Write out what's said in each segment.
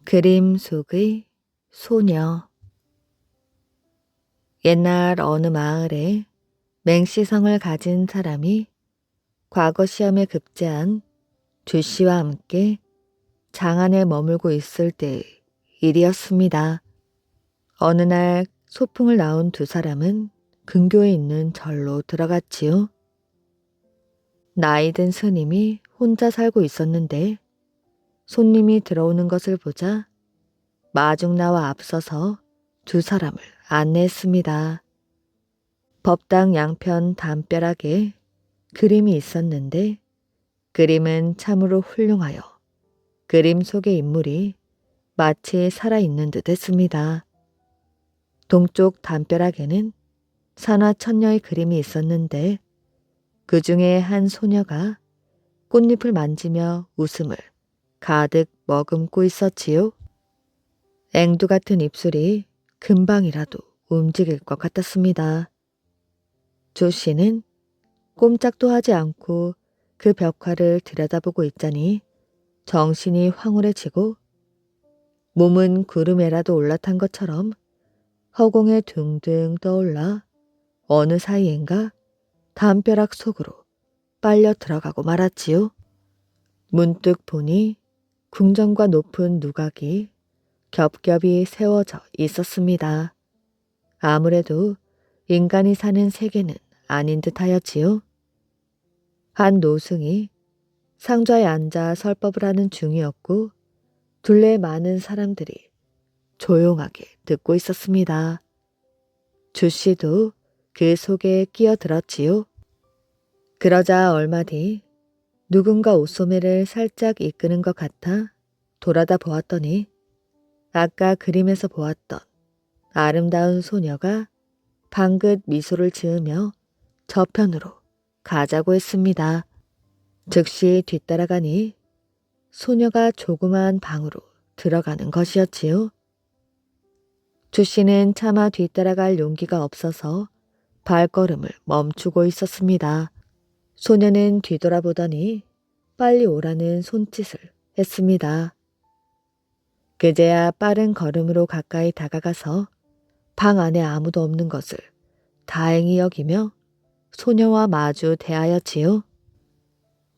그림 속의 소녀. 옛날 어느 마을에 맹시성을 가진 사람이 과거 시험에 급제한 주씨와 함께 장안에 머물고 있을 때의 일이었습니다. 어느 날 소풍을 나온 두 사람은 근교에 있는 절로 들어갔지요. 나이든 스님이 혼자 살고 있었는데 손님이 들어오는 것을 보자 마중 나와 앞서서 두 사람을 안내했습니다. 법당 양편 담벼락에 그림이 있었는데 그림은 참으로 훌륭하여 그림 속의 인물이 마치 살아있는 듯 했습니다. 동쪽 담벼락에는 산화천녀의 그림이 있었는데 그 중에 한 소녀가 꽃잎을 만지며 웃음을 가득 머금고 있었지요. 앵두 같은 입술이 금방이라도 움직일 것 같았습니다. 조씨는 꼼짝도 하지 않고 그 벽화를 들여다보고 있자니 정신이 황홀해지고 몸은 구름에라도 올라탄 것처럼 허공에 둥둥 떠올라 어느 사이엔가 담벼락 속으로 빨려 들어가고 말았지요. 문득 보니 궁전과 높은 누각이 겹겹이 세워져 있었습니다. 아무래도 인간이 사는 세계는 아닌 듯 하였지요. 한 노승이 상좌에 앉아 설법을 하는 중이었고 둘레 많은 사람들이 조용하게 듣고 있었습니다. 주씨도 그 속에 끼어들었지요. 그러자 얼마 뒤 누군가 옷소매를 살짝 이끄는 것 같아 돌아다 보았더니 아까 그림에서 보았던 아름다운 소녀가 방긋 미소를 지으며 저편으로 가자고 했습니다. 즉시 뒤따라가니 소녀가 조그마한 방으로 들어가는 것이었지요. 주씨는 차마 뒤따라갈 용기가 없어서 발걸음을 멈추고 있었습니다. 소녀는 뒤돌아보더니 빨리 오라는 손짓을 했습니다. 그제야 빠른 걸음으로 가까이 다가가서 방 안에 아무도 없는 것을 다행히 여기며 소녀와 마주 대하였지요.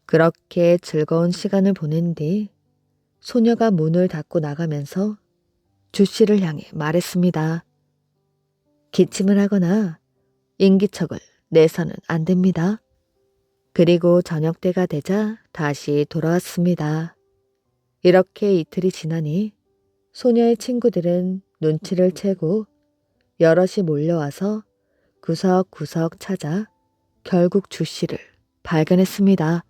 그렇게 즐거운 시간을 보낸 뒤 소녀가 문을 닫고 나가면서 주씨를 향해 말했습니다. 기침을 하거나 인기척을 내서는 안 됩니다. 그리고 저녁 때가 되자 다시 돌아왔습니다. 이렇게 이틀이 지나니 소녀의 친구들은 눈치를 채고 여럿이 몰려와서 구석구석 찾아 결국 주씨를 발견했습니다.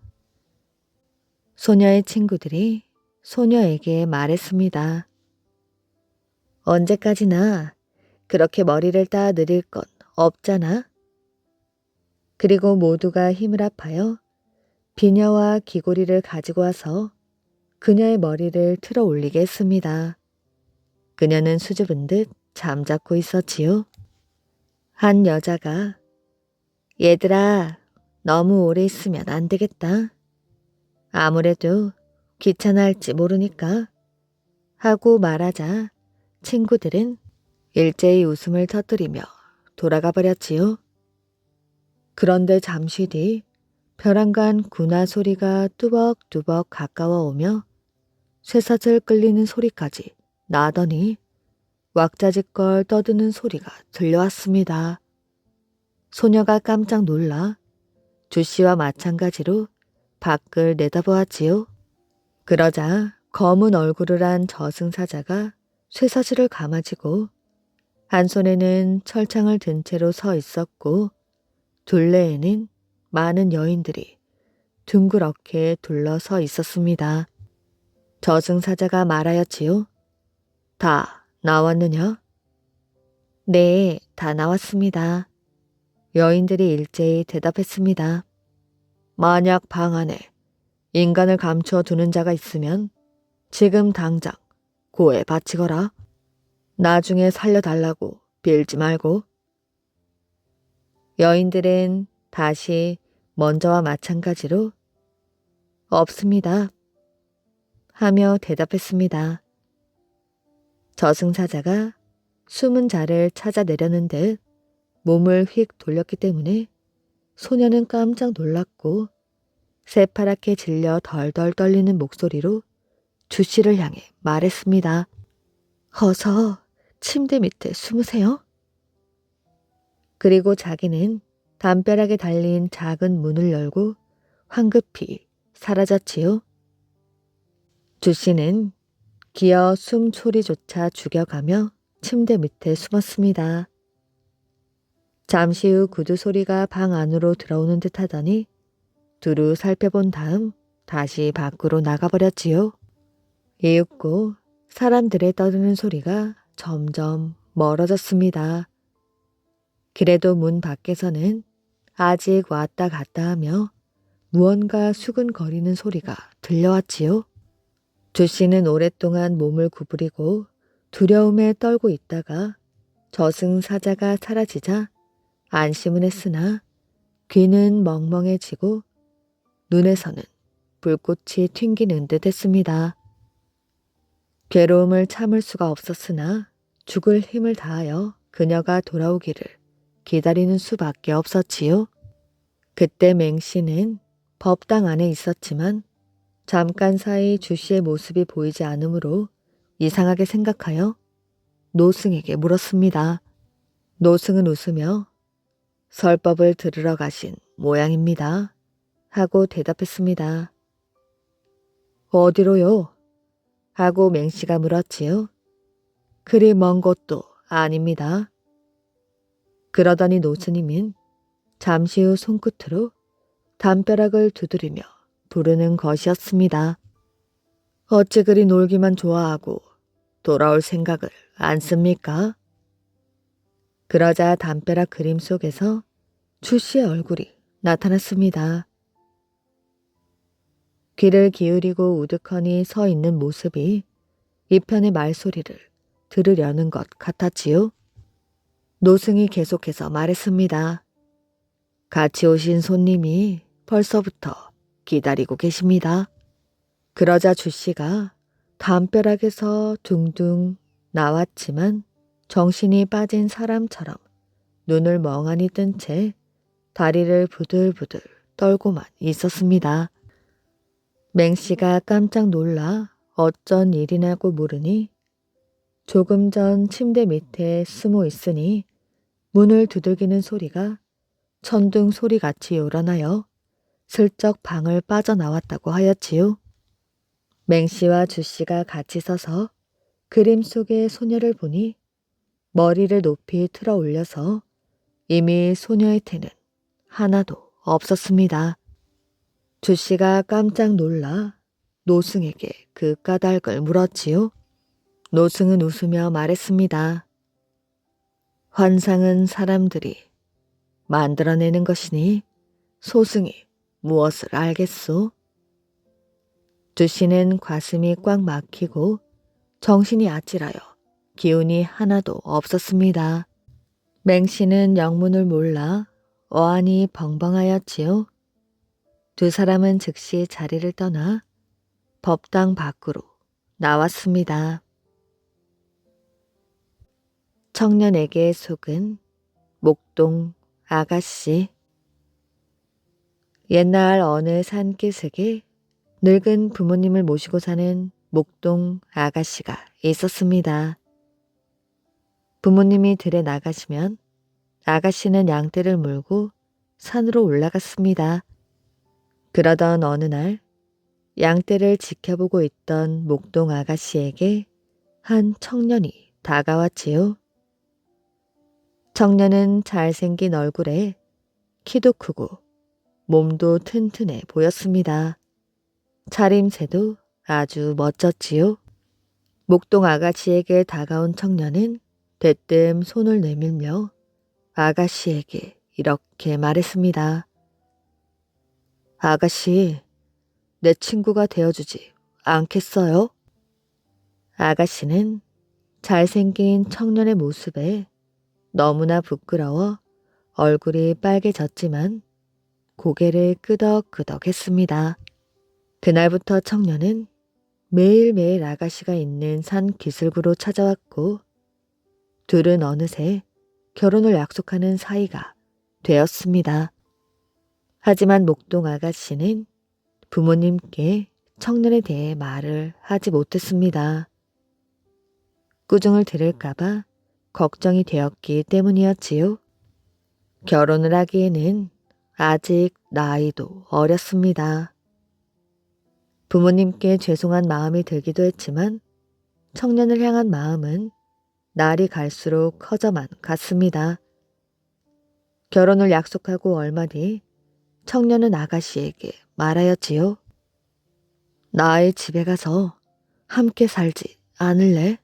소녀의 친구들이 소녀에게 말했습니다. 언제까지나 그렇게 머리를 따 느릴 건 없잖아. 그리고 모두가 힘을 합하여 비녀와 귀고리를 가지고 와서 그녀의 머리를 틀어 올리게 했습니다. 그녀는 수줍은 듯 잠자코 있었지요. 한 여자가 얘들아, 너무 오래 있으면 안 되겠다. 아무래도 귀찮아할지 모르니까 하고 말하자 친구들은 일제히 웃음을 터뜨리며 돌아가 버렸지요. 그런데 잠시 뒤 벼랑간 군화 소리가 뚜벅뚜벅 가까워 오며 쇠사슬 끌리는 소리까지 나더니 왁자지껄 떠드는 소리가 들려왔습니다. 소녀가 깜짝 놀라 주씨와 마찬가지로 밖을 내다보았지요. 그러자 검은 얼굴을 한 저승사자가 쇠사슬을 감아지고 한 손에는 철창을 든 채로 서 있었고 둘레에는 많은 여인들이 둥그렇게 둘러서 있었습니다. 저승사자가 말하였지요. 다 나왔느냐? 네, 다 나왔습니다. 여인들이 일제히 대답했습니다. 만약 방 안에 인간을 감추어 두는 자가 있으면 지금 당장 고에 바치거라. 나중에 살려달라고 빌지 말고. 여인들은 다시 먼저와 마찬가지로 없습니다 하며 대답했습니다. 저승사자가 숨은 자를 찾아내려는 듯 몸을 휙 돌렸기 때문에 소녀는 깜짝 놀랐고 새파랗게 질려 덜덜 떨리는 목소리로 주씨를 향해 말했습니다. 어서 침대 밑에 숨으세요. 그리고 자기는 담벼락에 달린 작은 문을 열고 황급히 사라졌지요. 주씨는 기어 숨소리조차 죽여가며 침대 밑에 숨었습니다. 잠시 후 구두 소리가 방 안으로 들어오는 듯 하더니 두루 살펴본 다음 다시 밖으로 나가버렸지요. 이윽고 사람들의 떠드는 소리가 점점 멀어졌습니다. 그래도 문 밖에서는 아직 왔다 갔다 하며 무언가 수근거리는 소리가 들려왔지요. 주씨는 오랫동안 몸을 구부리고 두려움에 떨고 있다가 저승사자가 사라지자 안심은 했으나 귀는 멍멍해지고 눈에서는 불꽃이 튕기는 듯 했습니다. 괴로움을 참을 수가 없었으나 죽을 힘을 다하여 그녀가 돌아오기를 기다리는 수밖에 없었지요. 그때 맹씨는 법당 안에 있었지만 잠깐 사이 주씨의 모습이 보이지 않으므로 이상하게 생각하여 노승에게 물었습니다. 노승은 웃으며 설법을 들으러 가신 모양입니다. 하고 대답했습니다. 어디로요? 하고 맹씨가 물었지요. 그리 먼 곳도 아닙니다. 그러더니 노스님은 잠시 후 손끝으로 담벼락을 두드리며 부르는 것이었습니다. 어찌 그리 놀기만 좋아하고 돌아올 생각을 안 씁니까? 그러자 담벼락 그림 속에서 주씨의 얼굴이 나타났습니다. 귀를 기울이고 우두커니 서 있는 모습이 이편의 말소리를 들으려는 것 같았지요. 노승이 계속해서 말했습니다. 같이 오신 손님이 벌써부터 기다리고 계십니다. 그러자 주씨가 담벼락에서 둥둥 나왔지만 정신이 빠진 사람처럼 눈을 멍하니 뜬 채 다리를 부들부들 떨고만 있었습니다. 맹씨가 깜짝 놀라 어쩐 일이냐고 물으니 조금 전 침대 밑에 숨어 있으니 문을 두들기는 소리가 천둥 소리같이 요란하여 슬쩍 방을 빠져나왔다고 하였지요. 맹씨와 주씨가 같이 서서 그림 속의 소녀를 보니 머리를 높이 틀어 올려서 이미 소녀의 태는 하나도 없었습니다. 주씨가 깜짝 놀라 노승에게 그 까닭을 물었지요. 노승은 웃으며 말했습니다. 환상은 사람들이 만들어내는 것이니 소승이 무엇을 알겠소? 주씨는 가슴이 꽉 막히고 정신이 아찔하여 기운이 하나도 없었습니다. 맹씨는 영문을 몰라 어안이 벙벙하였지요. 두 사람은 즉시 자리를 떠나 법당 밖으로 나왔습니다. 청년에게 속은 목동 아가씨. 옛날 어느 산기슭에 늙은 부모님을 모시고 사는 목동 아가씨가 있었습니다. 부모님이 들에 나가시면 아가씨는 양떼를 몰고 산으로 올라갔습니다. 그러던 어느 날 양떼를 지켜보고 있던 목동 아가씨에게 한 청년이 다가왔지요. 청년은 잘생긴 얼굴에 키도 크고 몸도 튼튼해 보였습니다. 차림새도 아주 멋졌지요. 목동 아가씨에게 다가온 청년은 대뜸 손을 내밀며 아가씨에게 이렇게 말했습니다. 아가씨, 내 친구가 되어주지 않겠어요? 아가씨는 잘생긴 청년의 모습에 너무나 부끄러워 얼굴이 빨개졌지만 고개를 끄덕끄덕 했습니다. 그날부터 청년은 매일매일 아가씨가 있는 산 기슭으로 찾아왔고 둘은 어느새 결혼을 약속하는 사이가 되었습니다. 하지만 목동 아가씨는 부모님께 청년에 대해 말을 하지 못했습니다. 꾸중을 들을까봐 걱정이 되었기 때문이었지요. 결혼을 하기에는 아직 나이도 어렸습니다. 부모님께 죄송한 마음이 들기도 했지만 청년을 향한 마음은 날이 갈수록 커져만 갔습니다. 결혼을 약속하고 얼마 뒤 청년은 아가씨에게 말하였지요. 나의 집에 가서 함께 살지 않을래?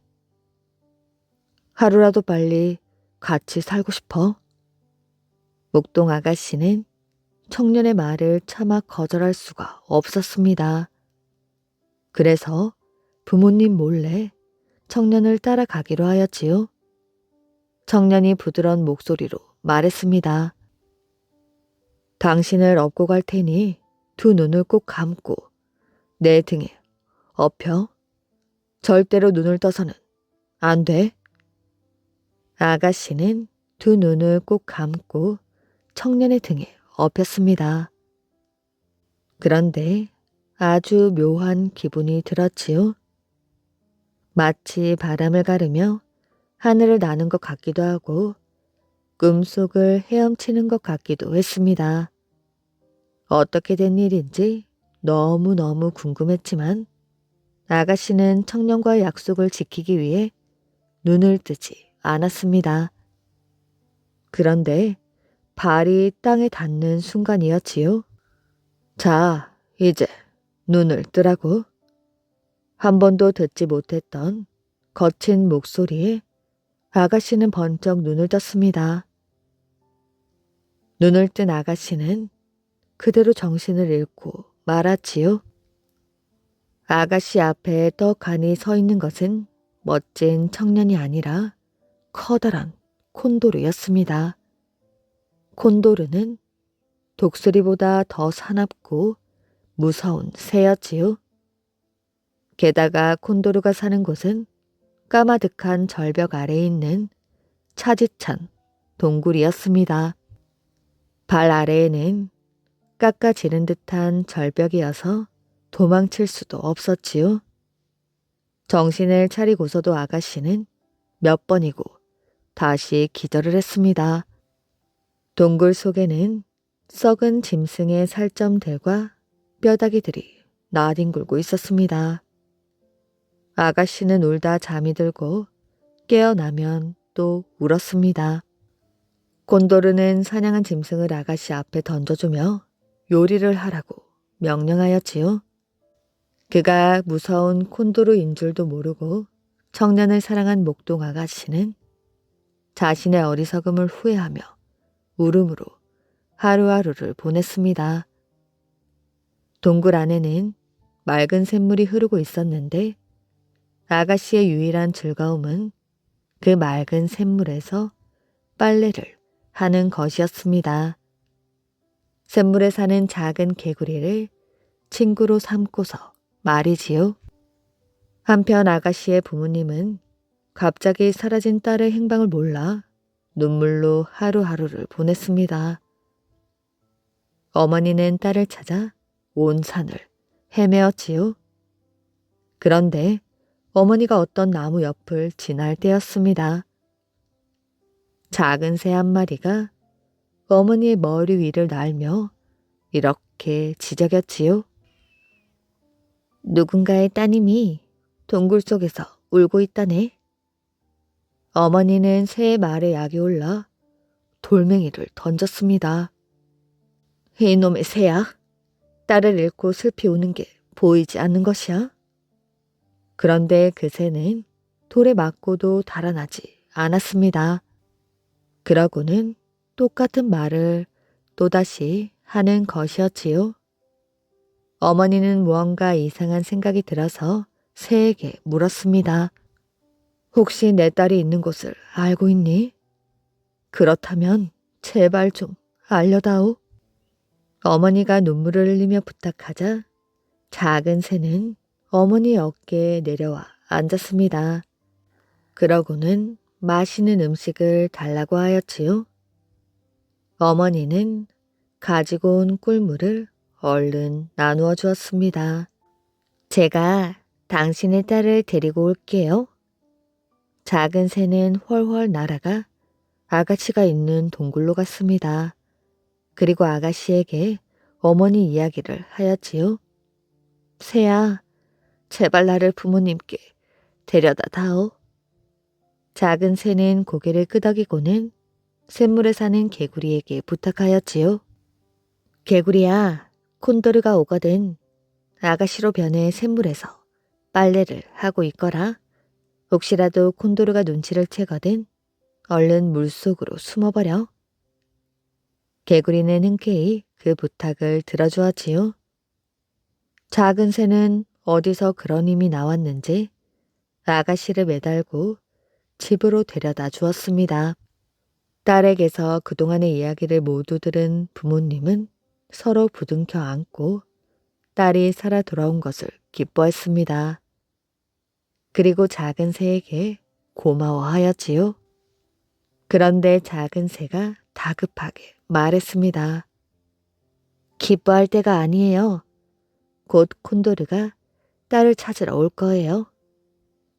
하루라도 빨리 같이 살고 싶어. 목동 아가씨는 청년의 말을 차마 거절할 수가 없었습니다. 그래서 부모님 몰래 청년을 따라가기로 하였지요. 청년이 부드러운 목소리로 말했습니다. 당신을 업고 갈 테니 두 눈을 꼭 감고 내 등에 엎혀. 절대로 눈을 떠서는 안 돼. 아가씨는 두 눈을 꼭 감고 청년의 등에 엎였습니다. 그런데 아주 묘한 기분이 들었지요. 마치 바람을 가르며 하늘을 나는 것 같기도 하고 꿈속을 헤엄치는 것 같기도 했습니다. 어떻게 된 일인지 너무너무 궁금했지만 아가씨는 청년과의 약속을 지키기 위해 눈을 뜨지 않았습니다. 그런데 발이 땅에 닿는 순간이었지요. 자, 이제 눈을 뜨라고. 한 번도 듣지 못했던 거친 목소리에 아가씨는 번쩍 눈을 떴습니다. 눈을 뜬 아가씨는 그대로 정신을 잃고 말았지요. 아가씨 앞에 떡하니 서 있는 것은 멋진 청년이 아니라 커다란 콘도르였습니다. 콘도르는 독수리보다 더 사납고 무서운 새였지요. 게다가 콘도르가 사는 곳은 까마득한 절벽 아래에 있는 차디찬 동굴이었습니다. 발 아래에는 깎아지른 듯한 절벽이어서 도망칠 수도 없었지요. 정신을 차리고서도 아가씨는 몇 번이고 다시 기절을 했습니다. 동굴 속에는 썩은 짐승의 살점들과 뼈다귀들이 나뒹굴고 있었습니다. 아가씨는 울다 잠이 들고 깨어나면 또 울었습니다. 곤도르는 사냥한 짐승을 아가씨 앞에 던져주며 요리를 하라고 명령하였지요. 그가 무서운 콘도르인 줄도 모르고 청년을 사랑한 목동 아가씨는 자신의 어리석음을 후회하며 울음으로 하루하루를 보냈습니다. 동굴 안에는 맑은 샘물이 흐르고 있었는데 아가씨의 유일한 즐거움은 그 맑은 샘물에서 빨래를 하는 것이었습니다. 샘물에 사는 작은 개구리를 친구로 삼고서 말이지요. 한편 아가씨의 부모님은 갑자기 사라진 딸의 행방을 몰라 눈물로 하루하루를 보냈습니다. 어머니는 딸을 찾아 온 산을 헤매었지요. 그런데 어머니가 어떤 나무 옆을 지날 때였습니다. 작은 새 한 마리가 어머니의 머리 위를 날며 이렇게 지저귀었지요. 누군가의 따님이 동굴 속에서 울고 있다네. 어머니는 새의 말에 약이 올라 돌멩이를 던졌습니다. 이놈의 새야, 딸을 잃고 슬피 우는 게 보이지 않는 것이야? 그런데 그 새는 돌에 맞고도 달아나지 않았습니다. 그러고는 똑같은 말을 또다시 하는 것이었지요. 어머니는 무언가 이상한 생각이 들어서 새에게 물었습니다. 혹시 내 딸이 있는 곳을 알고 있니? 그렇다면 제발 좀 알려다오. 어머니가 눈물을 흘리며 부탁하자 작은 새는 어머니 어깨에 내려와 앉았습니다. 그러고는 맛있는 음식을 달라고 하였지요. 어머니는 가지고 온 꿀물을 얼른 나누어 주었습니다. 제가 당신의 딸을 데리고 올게요. 작은 새는 훨훨 날아가 아가씨가 있는 동굴로 갔습니다. 그리고 아가씨에게 어머니 이야기를 하였지요. 새야, 제발 나를 부모님께 데려다 다오. 작은 새는 고개를 끄덕이고는 샘물에 사는 개구리에게 부탁하였지요. 개구리야, 콘도르가 오거든 아가씨로 변해 샘물에서 빨래를 하고 있거라. 혹시라도 콘도르가 눈치를 채거든 얼른 물속으로 숨어버려. 개구리는 흔쾌히 그 부탁을 들어주었지요. 작은 새는 어디서 그런 힘이 나왔는지 아가씨를 매달고 집으로 데려다 주었습니다. 딸에게서 그동안의 이야기를 모두 들은 부모님은 서로 부둥켜 안고 딸이 살아 돌아온 것을 기뻐했습니다. 그리고 작은 새에게 고마워하였지요. 그런데 작은 새가 다급하게 말했습니다. 기뻐할 때가 아니에요. 곧 콘도르가 딸을 찾으러 올 거예요.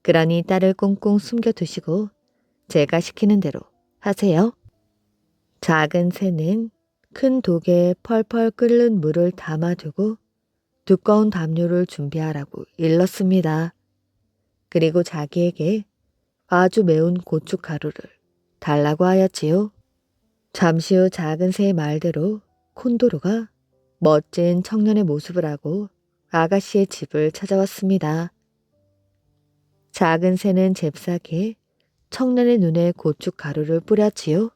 그러니 딸을 꽁꽁 숨겨두시고 제가 시키는 대로 하세요. 작은 새는 큰 독에 펄펄 끓는 물을 담아두고 두꺼운 담요를 준비하라고 일렀습니다. 그리고 자기에게 아주 매운 고춧가루를 달라고 하였지요. 잠시 후 작은 새의 말대로 콘도르가 멋진 청년의 모습을 하고 아가씨의 집을 찾아왔습니다. 작은 새는 잽싸게 청년의 눈에 고춧가루를 뿌렸지요.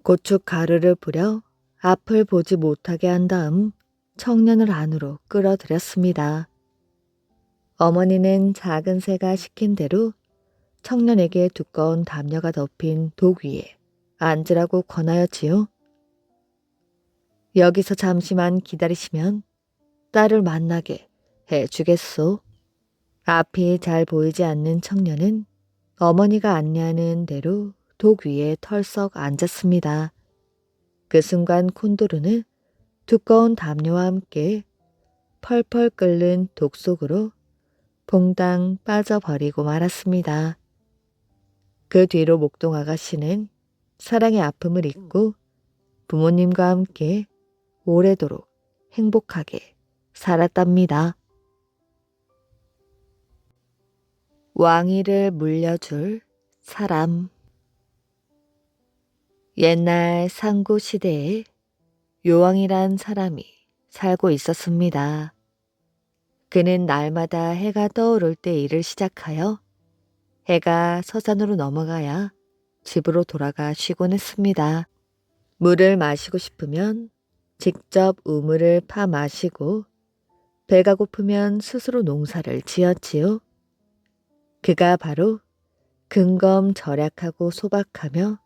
고춧가루를 뿌려 앞을 보지 못하게 한 다음 청년을 안으로 끌어들였습니다. 어머니는 작은 새가 시킨 대로 청년에게 두꺼운 담요가 덮인 독 위에 앉으라고 권하였지요. 여기서 잠시만 기다리시면 딸을 만나게 해주겠소. 앞이 잘 보이지 않는 청년은 어머니가 안내하는 대로 독 위에 털썩 앉았습니다. 그 순간 콘도르는 두꺼운 담요와 함께 펄펄 끓는 독 속으로 봉당 빠져버리고 말았습니다. 그 뒤로 목동 아가씨는 사랑의 아픔을 잊고 부모님과 함께 오래도록 행복하게 살았답니다. 왕위를 물려줄 사람. 옛날 상고 시대에 요왕이란 사람이 살고 있었습니다. 그는 날마다 해가 떠오를 때 일을 시작하여 해가 서산으로 넘어가야 집으로 돌아가 쉬곤 했습니다. 물을 마시고 싶으면 직접 우물을 파 마시고 배가 고프면 스스로 농사를 지었지요. 그가 바로 근검절약하고 소박하며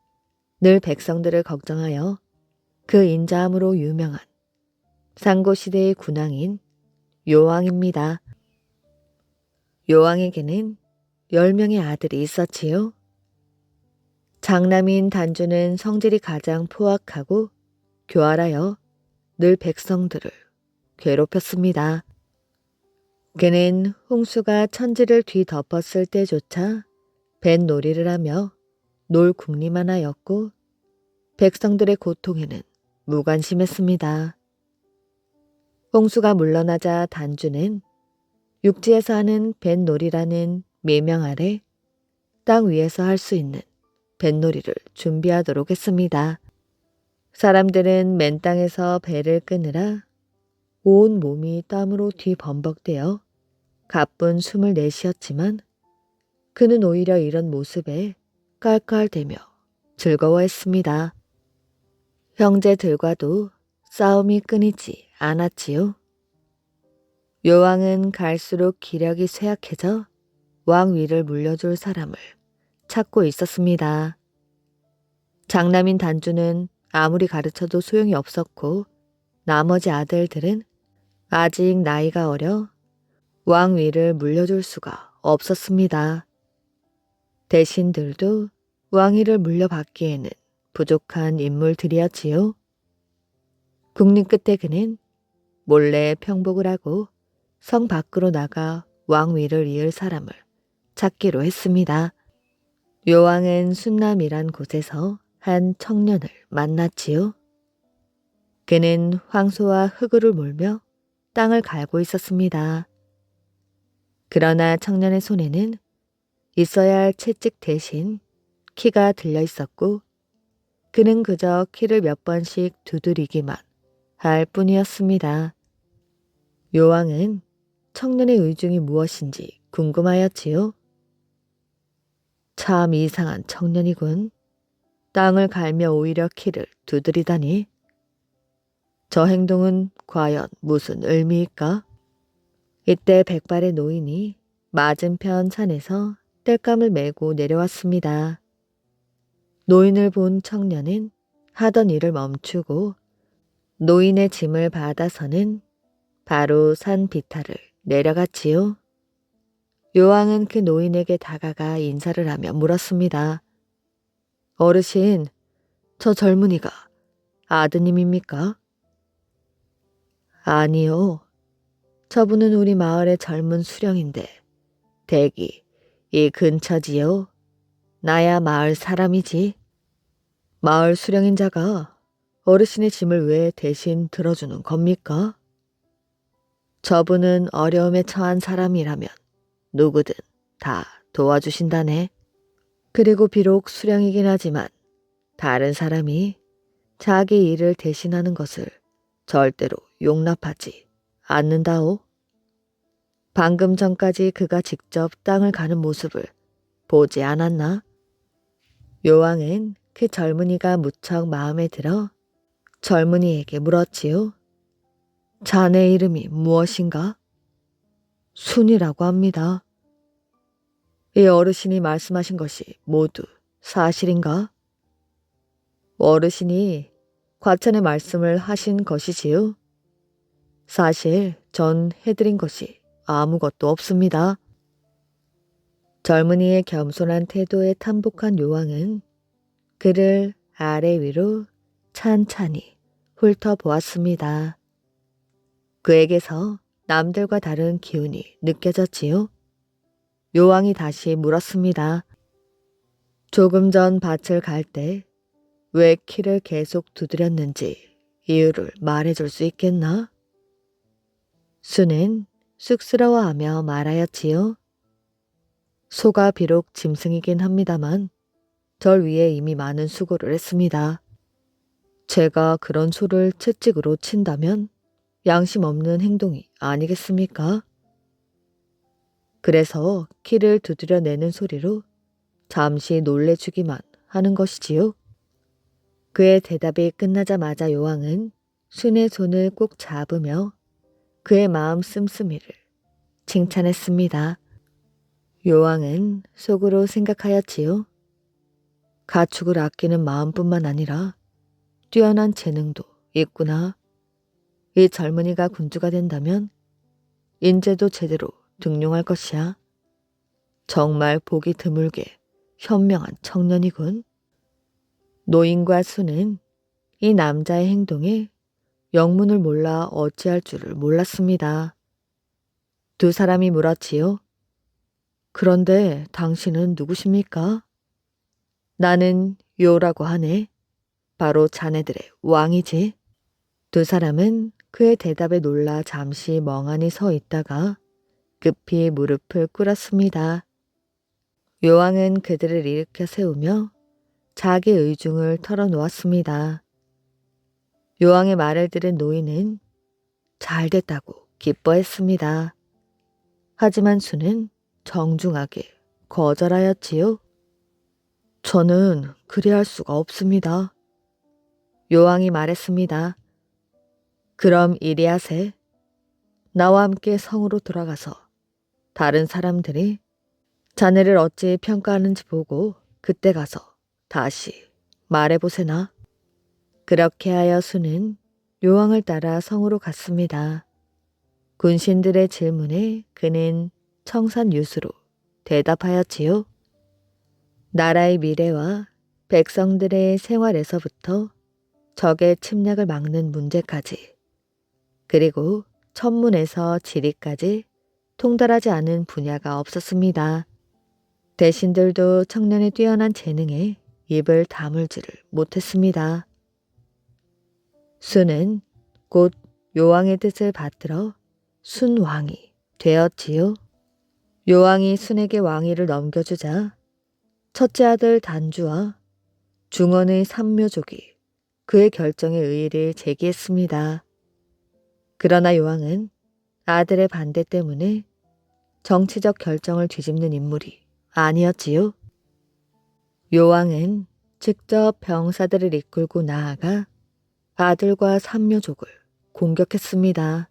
늘 백성들을 걱정하여 그 인자함으로 유명한 상고시대의 군왕인 요왕입니다. 요왕에게는 10명의 아들이 있었지요. 장남인 단주는 성질이 가장 포악하고 교활하여 늘 백성들을 괴롭혔습니다. 그는 홍수가 천지를 뒤덮었을 때조차 뱃놀이를 하며 놀 궁리만 하였고 백성들의 고통에는 무관심했습니다. 홍수가 물러나자 단주는 육지에서 하는 뱃놀이라는 매명 아래 땅 위에서 할 수 있는 뱃놀이를 준비하도록 했습니다. 사람들은 맨 땅에서 배를 끄느라 온 몸이 땀으로 뒤범벅되어 가쁜 숨을 내쉬었지만 그는 오히려 이런 모습에 깔깔대며 즐거워했습니다. 형제들과도 싸움이 끊이지 않았지요. 요왕은 갈수록 기력이 쇠약해져 왕위를 물려줄 사람을 찾고 있었습니다. 장남인 단주는 아무리 가르쳐도 소용이 없었고 나머지 아들들은 아직 나이가 어려 왕위를 물려줄 수가 없었습니다. 대신들도 왕위를 물려받기에는 부족한 인물들이었지요. 국립 끝에 그는 몰래 평복을 하고 성 밖으로 나가 왕위를 이을 사람을 찾기로 했습니다. 요왕은 순남이란 곳에서 한 청년을 만났지요. 그는 황소와 흙을 몰며 땅을 갈고 있었습니다. 그러나 청년의 손에는 있어야 할 채찍 대신 키가 들려 있었고 그는 그저 키를 몇 번씩 두드리기만 할 뿐이었습니다. 요왕은 청년의 의중이 무엇인지 궁금하였지요. 참 이상한 청년이군. 땅을 갈며 오히려 키를 두드리다니. 저 행동은 과연 무슨 의미일까? 이때 백발의 노인이 맞은편 산에서 땔감을 메고 내려왔습니다. 노인을 본 청년은 하던 일을 멈추고 노인의 짐을 받아서는 바로 산 비탈을 내려갔지요. 요왕은 그 노인에게 다가가 인사를 하며 물었습니다. 어르신, 저 젊은이가 아드님입니까? 아니요. 저분은 우리 마을의 젊은 수령인데 댁이 이 근처지요. 나야 마을 사람이지. 마을 수령인 자가 어르신의 짐을 왜 대신 들어주는 겁니까? 저분은 어려움에 처한 사람이라면 누구든 다 도와주신다네. 그리고 비록 수령이긴 하지만 다른 사람이 자기 일을 대신하는 것을 절대로 용납하지 않는다오. 방금 전까지 그가 직접 땅을 가는 모습을 보지 않았나? 요왕은 그 젊은이가 무척 마음에 들어 젊은이에게 물었지요. 자네 이름이 무엇인가? 순이라고 합니다. 이 어르신이 말씀하신 것이 모두 사실인가? 어르신이 과찬의 말씀을 하신 것이지요. 사실 전 해드린 것이 아무것도 없습니다. 젊은이의 겸손한 태도에 탐복한 요왕은 그를 아래 위로 찬찬히 훑어보았습니다. 그에게서 남들과 다른 기운이 느껴졌지요. 요왕이 다시 물었습니다. 조금 전 밭을 갈 때 왜 키를 계속 두드렸는지 이유를 말해줄 수 있겠나? 수는 쑥스러워하며 말하였지요. 소가 비록 짐승이긴 합니다만 절 위에 이미 많은 수고를 했습니다. 제가 그런 소를 채찍으로 친다면 양심 없는 행동이 아니겠습니까? 그래서 키를 두드려 내는 소리로 잠시 놀래주기만 하는 것이지요. 그의 대답이 끝나자마자 요왕은 순의 손을 꼭 잡으며 그의 마음 씀씀이를 칭찬했습니다. 요왕은 속으로 생각하였지요. 가축을 아끼는 마음뿐만 아니라 뛰어난 재능도 있구나. 이 젊은이가 군주가 된다면 인재도 제대로 등용할 것이야. 정말 보기 드물게 현명한 청년이군. 노인과 수는 이 남자의 행동에 영문을 몰라 어찌할 줄을 몰랐습니다. 두 사람이 물었지요. 그런데 당신은 누구십니까? 나는 요라고 하네. 바로 자네들의 왕이지. 두 사람은 그의 대답에 놀라 잠시 멍하니 서 있다가 급히 무릎을 꿇었습니다. 요왕은 그들을 일으켜 세우며 자기 의중을 털어놓았습니다. 요왕의 말을 들은 노인은 잘됐다고 기뻐했습니다. 하지만 수는 정중하게 거절하였지요. 저는 그리할 수가 없습니다. 요왕이 말했습니다. 그럼 이리 하세. 나와 함께 성으로 돌아가서 다른 사람들이 자네를 어찌 평가하는지 보고 그때 가서 다시 말해보세나. 그렇게 하여 수는 요왕을 따라 성으로 갔습니다. 군신들의 질문에 그는 청산유수로 대답하였지요. 나라의 미래와 백성들의 생활에서부터 적의 침략을 막는 문제까지, 그리고 천문에서 지리까지 통달하지 않은 분야가 없었습니다. 대신들도 청년의 뛰어난 재능에 입을 다물지를 못했습니다. 순은 곧 요왕의 뜻을 받들어 순왕이 되었지요. 요왕이 순에게 왕위를 넘겨주자 첫째 아들 단주와 중원의 삼묘족이 그의 결정에 의의를 제기했습니다. 그러나 요왕은 아들의 반대 때문에 정치적 결정을 뒤집는 인물이 아니었지요. 요왕은 직접 병사들을 이끌고 나아가 아들과 삼묘족을 공격했습니다.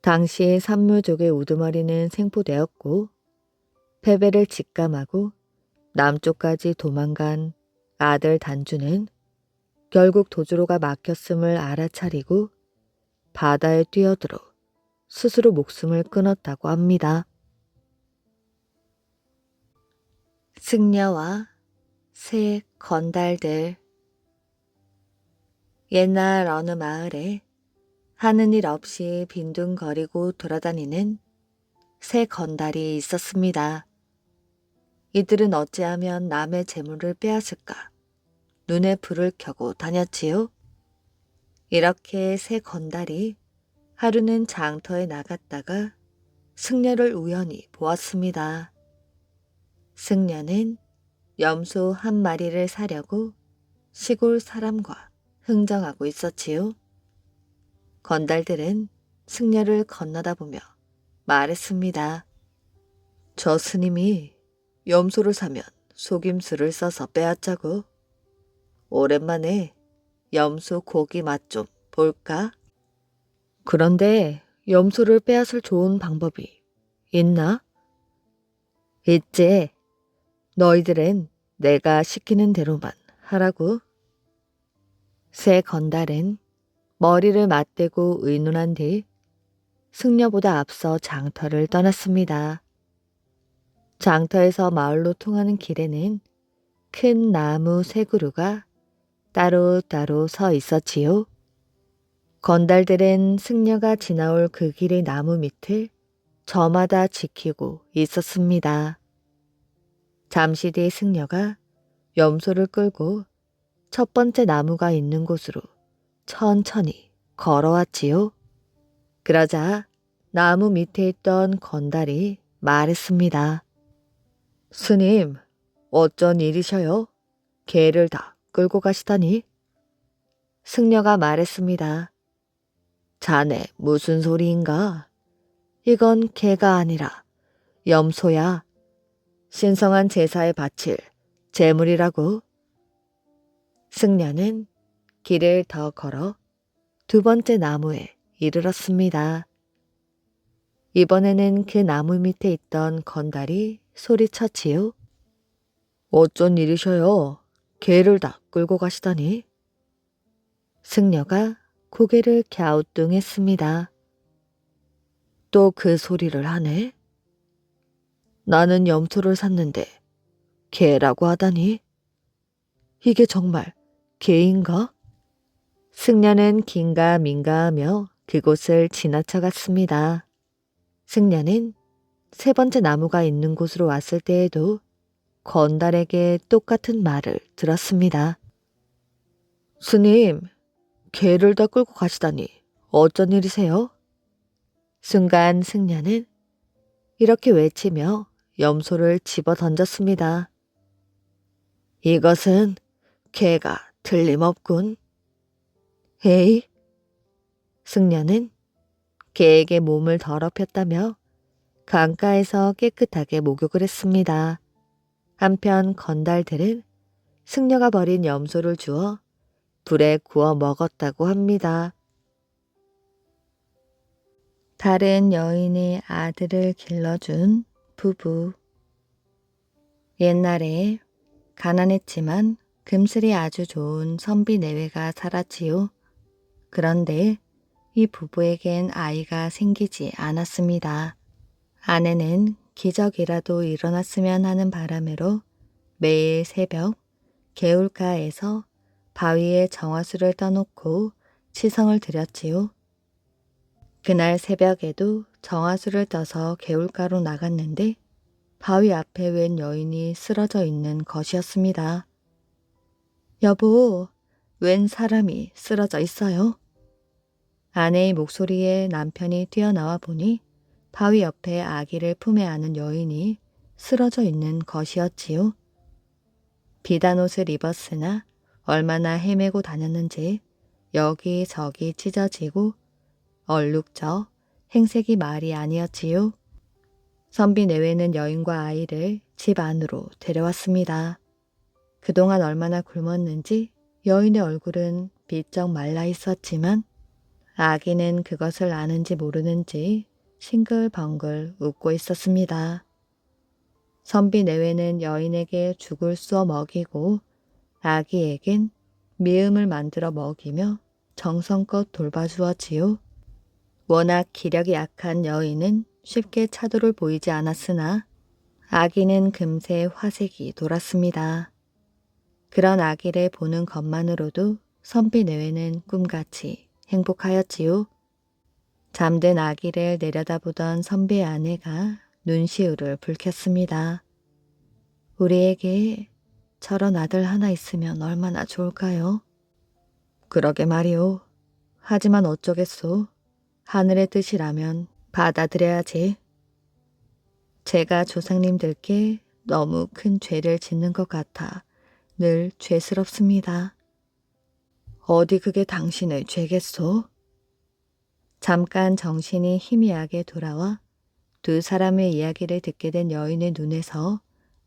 당시 삼묘족의 우두머리는 생포되었고 패배를 직감하고 남쪽까지 도망간 아들 단주는 결국 도주로가 막혔음을 알아차리고 바다에 뛰어들어 스스로 목숨을 끊었다고 합니다. 승려와 새 건달들. 옛날 어느 마을에 하는 일 없이 빈둥거리고 돌아다니는 새 건달이 있었습니다. 이들은 어찌하면 남의 재물을 빼앗을까 눈에 불을 켜고 다녔지요. 이렇게 새 건달이 하루는 장터에 나갔다가 승려를 우연히 보았습니다. 승려는 염소 한 마리를 사려고 시골 사람과 흥정하고 있었지요. 건달들은 승려를 건너다 보며 말했습니다. 저 스님이 염소를 사면 속임수를 써서 빼앗자고. 오랜만에 염소 고기 맛 좀 볼까? 그런데 염소를 빼앗을 좋은 방법이 있나? 있지. 너희들은 내가 시키는 대로만 하라고. 새 건달은 머리를 맞대고 의논한 뒤 승려보다 앞서 장터를 떠났습니다. 장터에서 마을로 통하는 길에는 큰 나무 세 그루가 따로따로 서 있었지요. 건달들은 승려가 지나올 그 길의 나무 밑을 저마다 지키고 있었습니다. 잠시 뒤 승려가 염소를 끌고 첫 번째 나무가 있는 곳으로 천천히 걸어왔지요. 그러자 나무 밑에 있던 건달이 말했습니다. 스님, 어쩐 일이셔요? 개를 다 끌고 가시다니? 승려가 말했습니다. 자네 무슨 소리인가? 이건 개가 아니라 염소야. 신성한 제사에 바칠 제물이라고. 승려는 길을 더 걸어 두 번째 나무에 이르렀습니다. 이번에는 그 나무 밑에 있던 건달이 소리쳤지요. 어쩐 일이셔요? 개를 다 끌고 가시다니? 승려가 고개를 갸우뚱했습니다. 또 그 소리를 하네? 나는 염소를 샀는데 개라고 하다니? 이게 정말 개인가? 승려는 긴가민가하며 그곳을 지나쳐갔습니다. 승려는 세 번째 나무가 있는 곳으로 왔을 때에도 건달에게 똑같은 말을 들었습니다. 스님, 개를 다 끌고 가시다니 어쩐 일이세요? 순간 승려는 이렇게 외치며 염소를 집어 던졌습니다. 이것은 개가 틀림없군. 에이? 승려는 개에게 몸을 더럽혔다며 강가에서 깨끗하게 목욕을 했습니다. 한편 건달들은 승려가 버린 염소를 주워 불에 구워 먹었다고 합니다. 다른 여인의 아들을 길러준 부부. 옛날에 가난했지만 금슬이 아주 좋은 선비 내외가 살았지요. 그런데 이 부부에겐 아이가 생기지 않았습니다. 아내는 기적이라도 일어났으면 하는 바람으로 매일 새벽 개울가에서 바위에 정화수를 떠놓고 치성을 드렸지요. 그날 새벽에도 정화수를 떠서 개울가로 나갔는데 바위 앞에 웬 여인이 쓰러져 있는 것이었습니다. 여보, 웬 사람이 쓰러져 있어요? 아내의 목소리에 남편이 뛰어나와 보니 바위 옆에 아기를 품에 안은 여인이 쓰러져 있는 것이었지요. 비단 옷을 입었으나 얼마나 헤매고 다녔는지 여기저기 찢어지고 얼룩져 행색이 말이 아니었지요. 선비 내외는 여인과 아이를 집 안으로 데려왔습니다. 그동안 얼마나 굶었는지 여인의 얼굴은 비쩍 말라 있었지만 아기는 그것을 아는지 모르는지 싱글벙글 웃고 있었습니다. 선비 내외는 여인에게 죽을 쏘어 먹이고 아기에겐 미음을 만들어 먹이며 정성껏 돌봐주었지요. 워낙 기력이 약한 여인은 쉽게 차도를 보이지 않았으나 아기는 금세 화색이 돌았습니다. 그런 아기를 보는 것만으로도 선비 내외는 꿈같이 행복하였지요. 잠든 아기를 내려다보던 선비의 아내가 눈시울을 붉혔습니다. 우리에게 저런 아들 하나 있으면 얼마나 좋을까요? 그러게 말이오. 하지만 어쩌겠소. 하늘의 뜻이라면 받아들여야지. 제가 조상님들께 너무 큰 죄를 짓는 것 같아 늘 죄스럽습니다. 어디 그게 당신의 죄겠소? 잠깐 정신이 희미하게 돌아와 두 사람의 이야기를 듣게 된 여인의 눈에서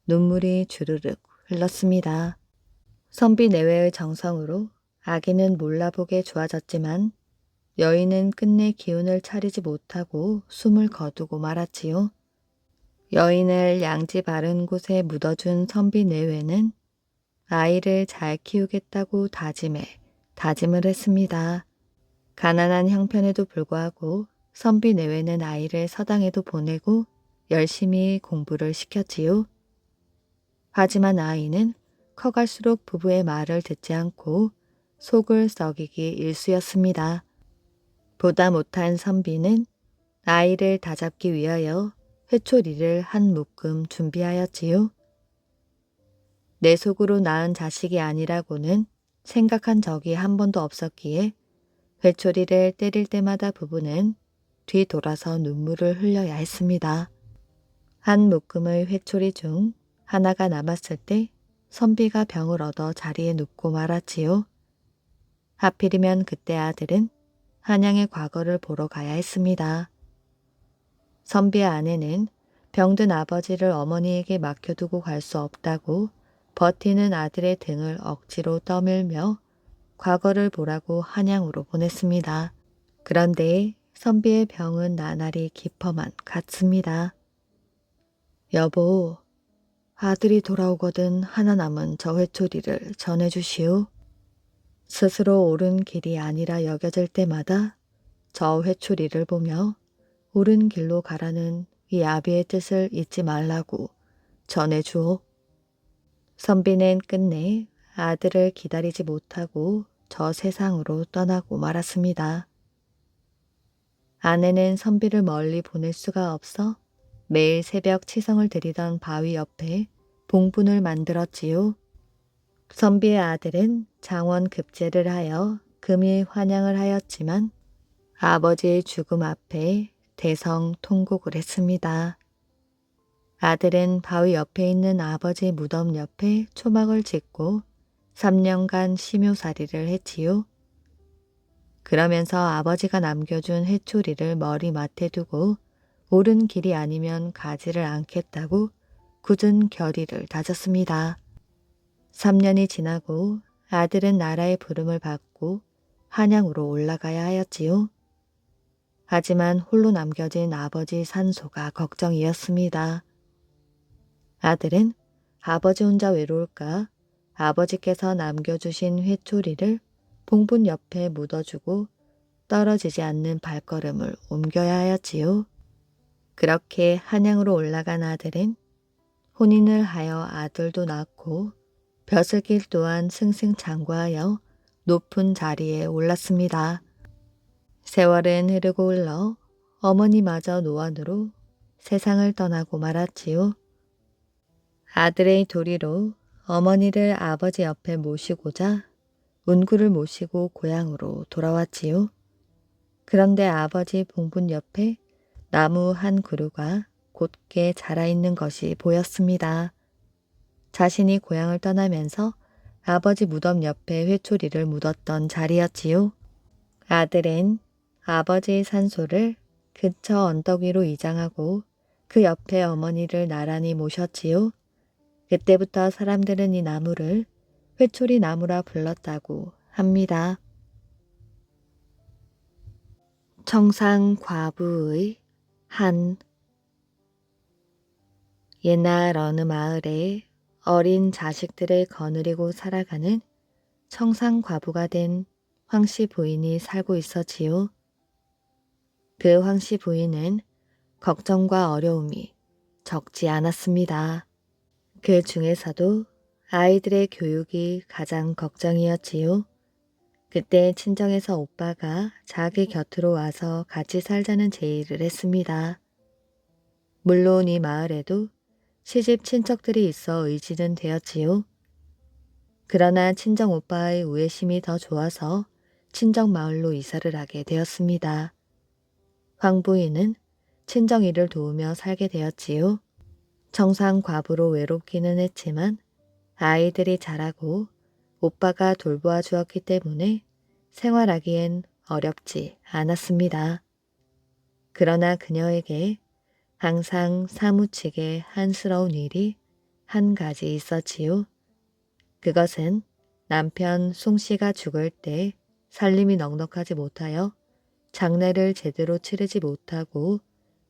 눈물이 주르륵 흘렀습니다. 선비 내외의 정성으로 아기는 몰라보게 좋아졌지만 여인은 끝내 기운을 차리지 못하고 숨을 거두고 말았지요. 여인을 양지 바른 곳에 묻어준 선비 내외는 아이를 잘 키우겠다고 다짐을 했습니다. 가난한 형편에도 불구하고 선비 내외는 아이를 서당에도 보내고 열심히 공부를 시켰지요. 하지만 아이는 커갈수록 부부의 말을 듣지 않고 속을 썩이기 일쑤였습니다. 보다 못한 선비는 아이를 다잡기 위하여 회초리를 한 묶음 준비하였지요. 내 속으로 낳은 자식이 아니라고는 생각한 적이 한 번도 없었기에 회초리를 때릴 때마다 부부는 뒤돌아서 눈물을 흘려야 했습니다. 한 묶음의 회초리 중 하나가 남았을 때 선비가 병을 얻어 자리에 눕고 말았지요. 하필이면 그때 아들은 한양의 과거를 보러 가야 했습니다. 선비의 아내는 병든 아버지를 어머니에게 맡겨두고 갈 수 없다고 버티는 아들의 등을 억지로 떠밀며 과거를 보라고 한양으로 보냈습니다. 그런데 선비의 병은 나날이 깊어만 갔습니다. 여보, 아들이 돌아오거든 하나 남은 저 회초리를 전해주시오. 스스로 옳은 길이 아니라 여겨질 때마다 저 회초리를 보며 옳은 길로 가라는 이 아비의 뜻을 잊지 말라고 전해주오. 선비는 끝내 아들을 기다리지 못하고 저 세상으로 떠나고 말았습니다. 아내는 선비를 멀리 보낼 수가 없어 매일 새벽 치성을 드리던 바위 옆에 봉분을 만들었지요. 선비의 아들은 장원급제를 하여 금이 환영을 하였지만 아버지의 죽음 앞에 대성통곡을 했습니다. 아들은 바위 옆에 있는 아버지 무덤 옆에 초막을 짓고 3년간 심요살이를 했지요. 그러면서 아버지가 남겨준 회초리를 머리맡에 두고 옳은 길이 아니면 가지를 않겠다고 굳은 결의를 다졌습니다. 3년이 지나고 아들은 나라의 부름을 받고 한양으로 올라가야 하였지요. 하지만 홀로 남겨진 아버지 산소가 걱정이었습니다. 아들은 아버지 혼자 외로울까 아버지께서 남겨주신 회초리를 봉분 옆에 묻어주고 떨어지지 않는 발걸음을 옮겨야 하였지요. 그렇게 한양으로 올라간 아들은 혼인을 하여 아들도 낳고 벼슬길 또한 승승장구하여 높은 자리에 올랐습니다. 세월은 흐르고 흘러 어머니마저 노안으로 세상을 떠나고 말았지요. 아들의 도리로 어머니를 아버지 옆에 모시고자 운구를 모시고 고향으로 돌아왔지요. 그런데 아버지 봉분 옆에 나무 한 그루가 곧게 자라있는 것이 보였습니다. 자신이 고향을 떠나면서 아버지 무덤 옆에 회초리를 묻었던 자리였지요. 아들은 아버지의 산소를 근처 언덕 위로 이장하고 그 옆에 어머니를 나란히 모셨지요. 그때부터 사람들은 이 나무를 회초리 나무라 불렀다고 합니다. 청상과부의 한 옛날 어느 마을에 어린 자식들을 거느리고 살아가는 청상과부가 된 황씨 부인이 살고 있었지요. 그 황씨 부인은 걱정과 어려움이 적지 않았습니다. 그 중에서도 아이들의 교육이 가장 걱정이었지요. 그때 친정에서 오빠가 자기 곁으로 와서 같이 살자는 제의를 했습니다. 물론 이 마을에도 시집 친척들이 있어 의지는 되었지요. 그러나 친정 오빠의 우애심이 더 좋아서 친정 마을로 이사를 하게 되었습니다. 황 부인은 친정 일을 도우며 살게 되었지요. 청상 과부로 외롭기는 했지만 아이들이 자라고 오빠가 돌보아 주었기 때문에 생활하기엔 어렵지 않았습니다. 그러나 그녀에게 항상 사무치게 한스러운 일이 한 가지 있었지요. 그것은 남편 송씨가 죽을 때 살림이 넉넉하지 못하여 장례를 제대로 치르지 못하고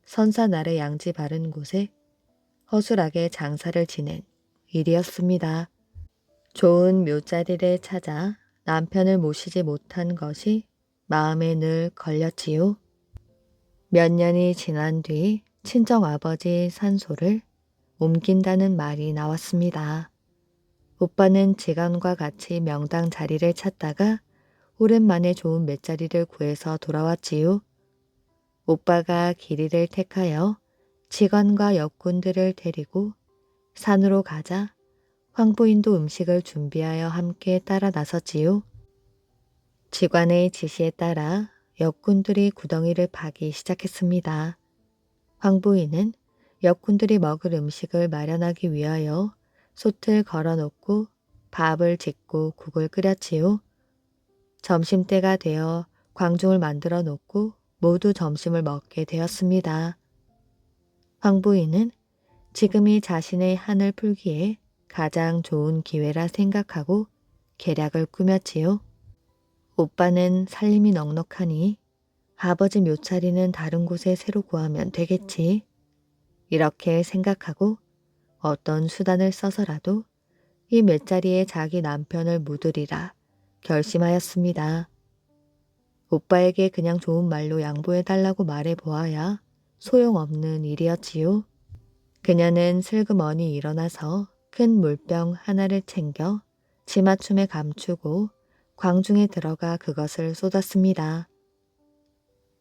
선산 아래 양지 바른 곳에 허술하게 장사를 지낸 일이었습니다. 좋은 묘자리를 찾아 남편을 모시지 못한 것이 마음에 늘 걸렸지요. 몇 년이 지난 뒤 친정 아버지 산소를 옮긴다는 말이 나왔습니다. 오빠는 지간과 같이 명당 자리를 찾다가 오랜만에 좋은 맷자리를 구해서 돌아왔지요. 오빠가 길이를 택하여 직원과 역군들을 데리고 산으로 가자 황부인도 음식을 준비하여 함께 따라 나섰지요. 직관의 지시에 따라 역군들이 구덩이를 파기 시작했습니다. 황부인은 역군들이 먹을 음식을 마련하기 위하여 솥을 걸어놓고 밥을 짓고 국을 끓였지요. 점심때가 되어 광중을 만들어 놓고 모두 점심을 먹게 되었습니다. 황부인은 지금이 자신의 한을 풀기에 가장 좋은 기회라 생각하고 계략을 꾸몄지요. 오빠는 살림이 넉넉하니 아버지 묘차리는 다른 곳에 새로 구하면 되겠지. 이렇게 생각하고 어떤 수단을 써서라도 이 맷자리에 자기 남편을 묻으리라 결심하였습니다. 오빠에게 그냥 좋은 말로 양보해달라고 말해보아야 소용없는 일이었지요. 그녀는 슬그머니 일어나서 큰 물병 하나를 챙겨 치맞춤에 감추고 광중에 들어가 그것을 쏟았습니다.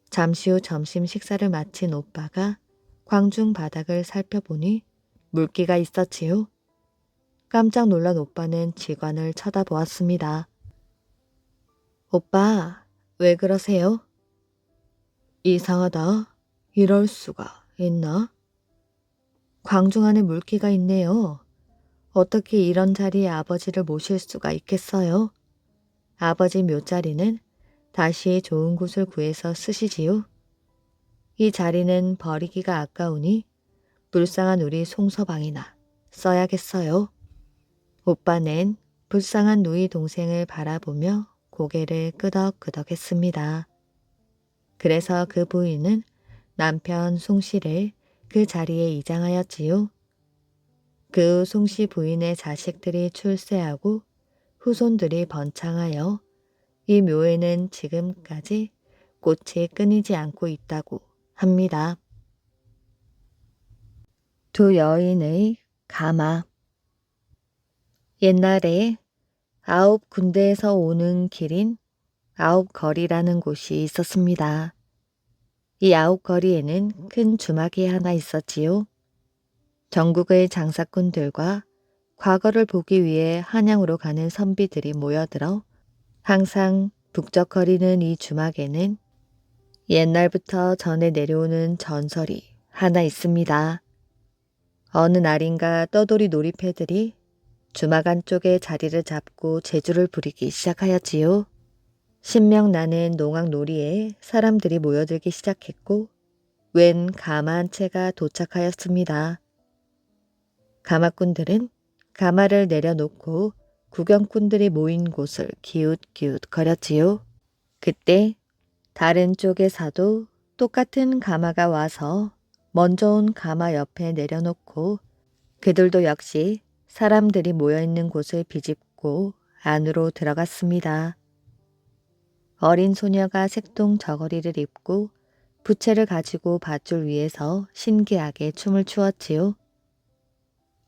잠시 후 점심 식사를 마친 오빠가 광중 바닥을 살펴보니 물기가 있었지요. 깜짝 놀란 오빠는 직원을 쳐다보았습니다. 오빠, 왜 그러세요? 이상하다. 이럴 수가 있나? 광중 안에 물기가 있네요. 어떻게 이런 자리에 아버지를 모실 수가 있겠어요? 아버지 묘자리는 다시 좋은 곳을 구해서 쓰시지요. 이 자리는 버리기가 아까우니 불쌍한 우리 송서방이나 써야겠어요. 오빠는 불쌍한 누이 동생을 바라보며 고개를 끄덕끄덕했습니다. 그래서 그 부인은 남편 송씨를 그 자리에 이장하였지요. 그 송씨 부인의 자식들이 출세하고 후손들이 번창하여 이 묘에는 지금까지 꽃이 끊이지 않고 있다고 합니다. 두 여인의 가마. 옛날에 9군데에서 오는 길인 9거리라는 곳이 있었습니다. 이 9거리에는 큰 주막이 하나 있었지요. 전국의 장사꾼들과 과거를 보기 위해 한양으로 가는 선비들이 모여들어 항상 북적거리는 이 주막에는 옛날부터 전해 내려오는 전설이 하나 있습니다. 어느 날인가 떠돌이 놀이패들이 주막 안쪽에 자리를 잡고 재주를 부리기 시작하였지요. 신명 나는 농악놀이에 사람들이 모여들기 시작했고 웬 가마 한 채가 도착하였습니다. 가마꾼들은 가마를 내려놓고 구경꾼들이 모인 곳을 기웃기웃 거렸지요. 그때 다른 쪽에서도 똑같은 가마가 와서 먼저 온 가마 옆에 내려놓고 그들도 역시 사람들이 모여있는 곳을 비집고 안으로 들어갔습니다. 어린 소녀가 색동 저고리를 입고 부채를 가지고 밧줄 위에서 신기하게 춤을 추었지요.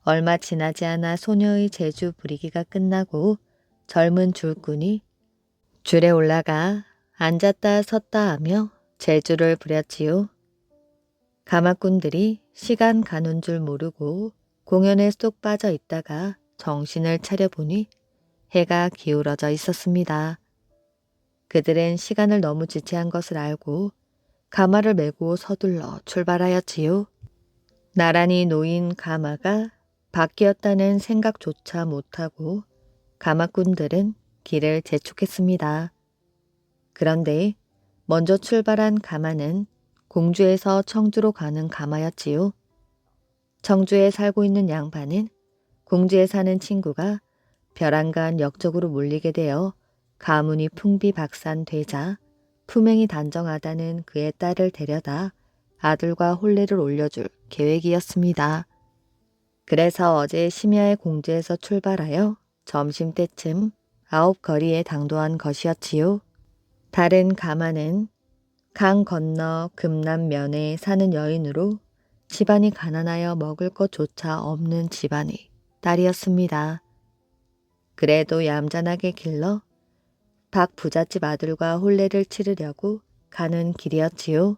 얼마 지나지 않아 소녀의 재주 부리기가 끝나고 젊은 줄꾼이 줄에 올라가 앉았다 섰다 하며 재주를 부렸지요. 가마꾼들이 시간 가는 줄 모르고 공연에 쏙 빠져 있다가 정신을 차려보니 해가 기울어져 있었습니다. 그들은 시간을 너무 지체한 것을 알고 가마를 메고 서둘러 출발하였지요. 나란히 놓인 가마가 바뀌었다는 생각조차 못하고 가마꾼들은 길을 재촉했습니다. 그런데 먼저 출발한 가마는 공주에서 청주로 가는 가마였지요. 청주에 살고 있는 양반은 공주에 사는 친구가 벼랑간 역적으로 몰리게 되어 가문이 풍비박산되자 품행이 단정하다는 그의 딸을 데려다 아들과 혼례를 올려줄 계획이었습니다. 그래서 어제 심야의 공주에서 출발하여 점심때쯤 9거리에 당도한 것이었지요. 다른 가마는 강 건너 금남면에 사는 여인으로 집안이 가난하여 먹을 것조차 없는 집안의 딸이었습니다. 그래도 얌전하게 길러 박 부잣집 아들과 혼례를 치르려고 가는 길이었지요.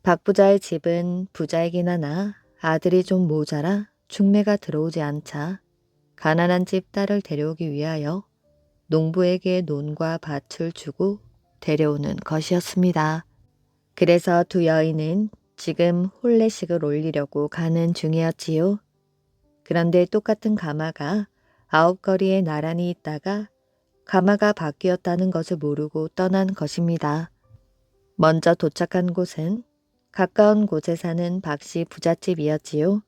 박 부자의 집은 부자이긴 하나 아들이 좀 모자라 중매가 들어오지 않자 가난한 집 딸을 데려오기 위하여 농부에게 논과 밭을 주고 데려오는 것이었습니다. 그래서 두 여인은 지금 혼례식을 올리려고 가는 중이었지요. 그런데 똑같은 가마가 9거리에 나란히 있다가 가마가 바뀌었다는 것을 모르고 떠난 것입니다. 먼저 도착한 곳은 가까운 곳에 사는 박씨 부잣집이었지요.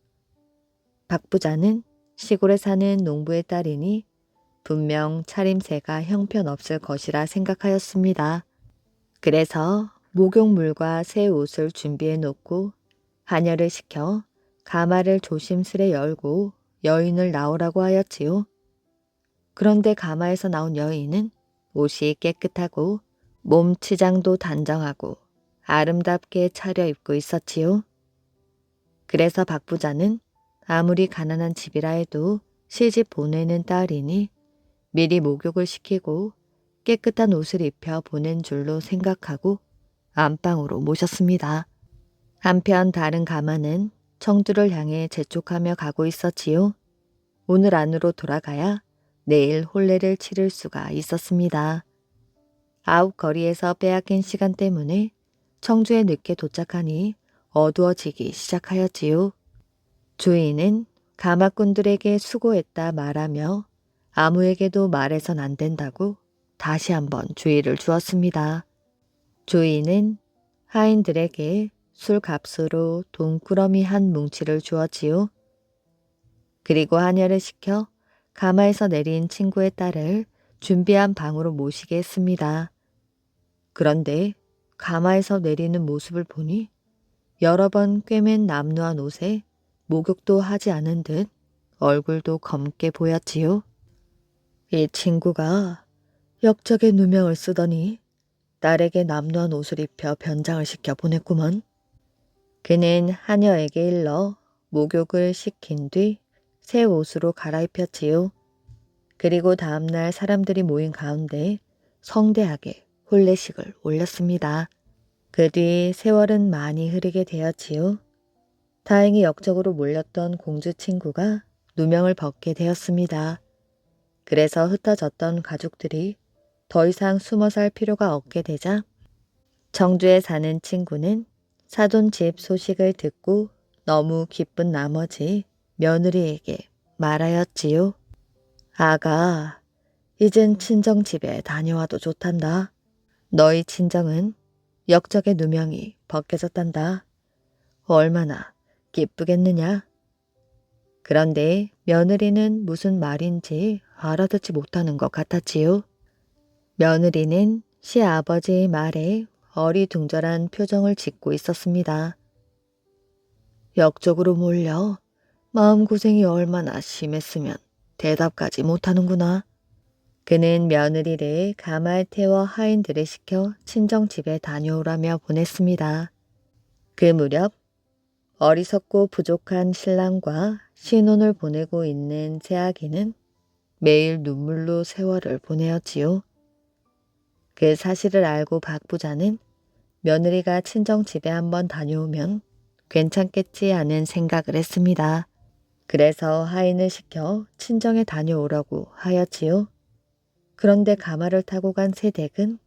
박 부자는 시골에 사는 농부의 딸이니 분명 차림새가 형편없을 것이라 생각하였습니다. 그래서 목욕물과 새 옷을 준비해 놓고 하녀를 시켜 가마를 조심스레 열고 여인을 나오라고 하였지요. 그런데 가마에서 나온 여인은 옷이 깨끗하고 몸 치장도 단정하고 아름답게 차려입고 있었지요. 그래서 박 부자는 아무리 가난한 집이라 해도 시집 보내는 딸이니 미리 목욕을 시키고 깨끗한 옷을 입혀 보낸 줄로 생각하고 안방으로 모셨습니다. 한편 다른 가마는 청주를 향해 재촉하며 가고 있었지요. 오늘 안으로 돌아가야 내일 혼례를 치를 수가 있었습니다. 9거리에서 빼앗긴 시간 때문에 청주에 늦게 도착하니 어두워지기 시작하였지요. 주인은 가마꾼들에게 수고했다 말하며 아무에게도 말해선 안 된다고 다시 한번 주의를 주었습니다. 주인은 하인들에게 술값으로 돈꾸러미 한 뭉치를 주었지요. 그리고 하녀를 시켜 가마에서 내린 친구의 딸을 준비한 방으로 모시게 했습니다. 그런데 가마에서 내리는 모습을 보니 여러 번 꿰맨 남루한 옷에 목욕도 하지 않은 듯 얼굴도 검게 보였지요. 이 친구가 역적의 누명을 쓰더니 딸에게 남루한 옷을 입혀 변장을 시켜 보냈구먼. 그는 하녀에게 일러 목욕을 시킨 뒤 새 옷으로 갈아입혔지요. 그리고 다음날 사람들이 모인 가운데 성대하게 혼례식을 올렸습니다. 그 뒤 세월은 많이 흐르게 되었지요. 다행히 역적으로 몰렸던 공주 친구가 누명을 벗게 되었습니다. 그래서 흩어졌던 가족들이 더 이상 숨어 살 필요가 없게 되자 청주에 사는 친구는 사돈 집 소식을 듣고 너무 기쁜 나머지 며느리에게 말하였지요. 아가, 이젠 친정 집에 다녀와도 좋단다. 너희 친정은 역적의 누명이 벗겨졌단다. 얼마나 기쁘겠느냐. 그런데 며느리는 무슨 말인지 알아듣지 못하는 것 같았지요. 며느리는 시아버지의 말에 어리둥절한 표정을 짓고 있었습니다. 역적으로 몰려 마음고생이 얼마나 심했으면 대답까지 못하는구나. 그는 며느리를 가마에 태워 하인들을 시켜 친정집에 다녀오라며 보냈습니다. 그 무렵 어리석고 부족한 신랑과 신혼을 보내고 있는 새아기는 매일 눈물로 세월을 보내었지요. 그 사실을 알고 박 부자는 며느리가 친정집에 한번 다녀오면 괜찮겠지 하는 생각을 했습니다. 그래서 하인을 시켜 친정에 다녀오라고 하였지요. 그런데 가마를 타고 간 새댁은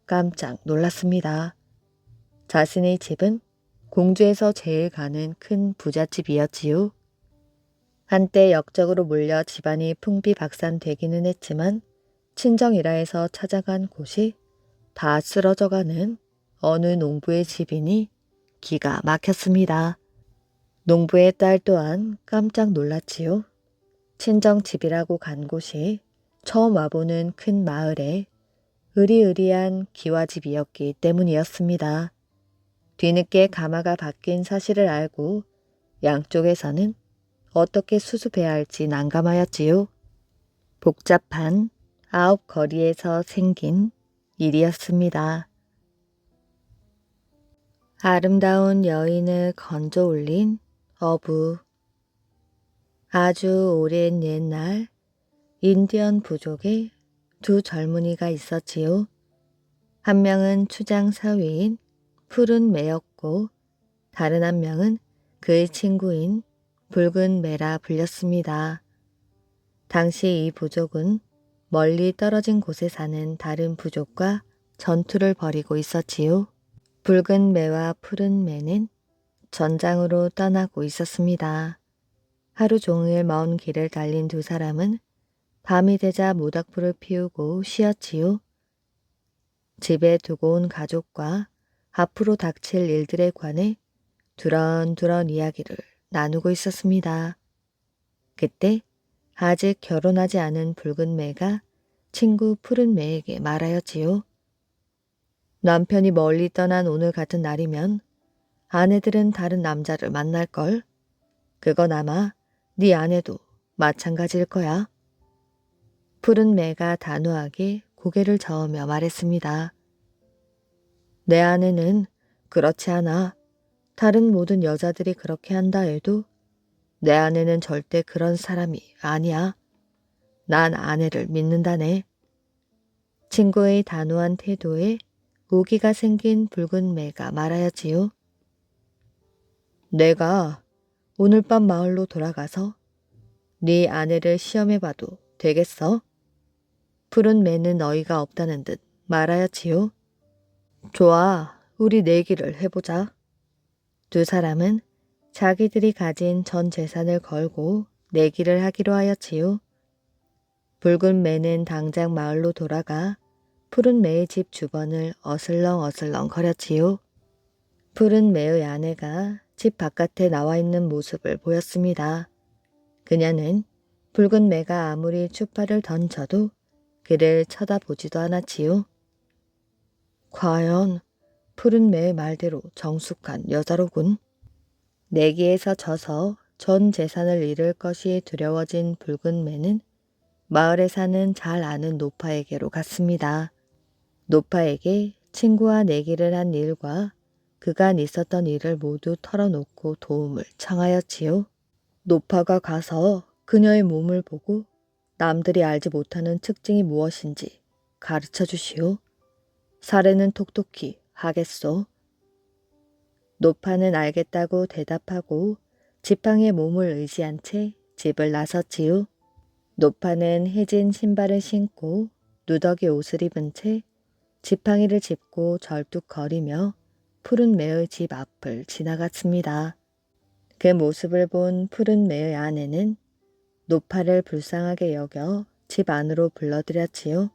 깜짝 놀랐습니다. 자신의 집은 공주에서 제일 가는 큰 부잣집이었지요. 한때 역적으로 몰려 집안이 풍비박산되기는 했지만 친정이라 해서 찾아간 곳이 다 쓰러져가는 어느 농부의 집이니 기가 막혔습니다. 농부의 딸 또한 깜짝 놀랐지요. 친정집이라고 간 곳이 처음 와보는 큰 마을에 으리으리한 기와집이었기 때문이었습니다. 뒤늦게 가마가 바뀐 사실을 알고 양쪽에서는 어떻게 수습해야 할지 난감하였지요. 복잡한 9거리에서 생긴 일이었습니다. 아름다운 여인을 건져 올린 어부. 아주 오랜 옛날 인디언 부족에 두 젊은이가 있었지요. 한 명은 추장 사위인 푸른 매였고 다른 한 명은 그의 친구인 붉은 매라 불렸습니다. 당시 이 부족은 멀리 떨어진 곳에 사는 다른 부족과 전투를 벌이고 있었지요. 붉은 매와 푸른 매는 전장으로 떠나고 있었습니다. 하루 종일 먼 길을 달린 두 사람은 밤이 되자 모닥불을 피우고 쉬었지요. 집에 두고 온 가족과 앞으로 닥칠 일들에 관해 두런두런 이야기를 나누고 있었습니다. 그때 아직 결혼하지 않은 붉은 매가 친구 푸른 매에게 말하였지요. 남편이 멀리 떠난 오늘 같은 날이면 아내들은 다른 남자를 만날걸. 그건 아마 네 아내도 마찬가지일 거야. 푸른 매가 단호하게 고개를 저으며 말했습니다. 내 아내는 그렇지 않아. 다른 모든 여자들이 그렇게 한다 해도 내 아내는 절대 그런 사람이 아니야. 난 아내를 믿는다네. 친구의 단호한 태도에 오기가 생긴 붉은 매가 말하였지요. 내가 오늘 밤 마을로 돌아가서 네 아내를 시험해봐도 되겠어? 푸른 매는 어이가 없다는 듯 말하였지요. 좋아, 우리 내기를 해보자. 두 사람은 자기들이 가진 전 재산을 걸고 내기를 하기로 하였지요. 붉은 매는 당장 마을로 돌아가 푸른 매의 집 주변을 어슬렁어슬렁 거렸지요. 푸른 매의 아내가 집 바깥에 나와 있는 모습을 보였습니다. 그녀는 붉은 매가 아무리 추파를 던져도 그를 쳐다보지도 않았지요. 과연 푸른 매의 말대로 정숙한 여자로군. 내기에서 져서 전 재산을 잃을 것이 두려워진 붉은 매는 마을에 사는 잘 아는 노파에게로 갔습니다. 노파에게 친구와 내기를 한 일과 그간 있었던 일을 모두 털어놓고 도움을 청하였지요. 노파가 가서 그녀의 몸을 보고 남들이 알지 못하는 특징이 무엇인지 가르쳐 주시오. 사례는 톡톡히 하겠소. 노파는 알겠다고 대답하고 지팡이의 몸을 의지한 채 집을 나섰지요. 노파는 해진 신발을 신고 누더기 옷을 입은 채 지팡이를 짚고 절뚝거리며 푸른 매의 집 앞을 지나갔습니다. 그 모습을 본 푸른 매의 아내는 노파를 불쌍하게 여겨 집 안으로 불러들였지요.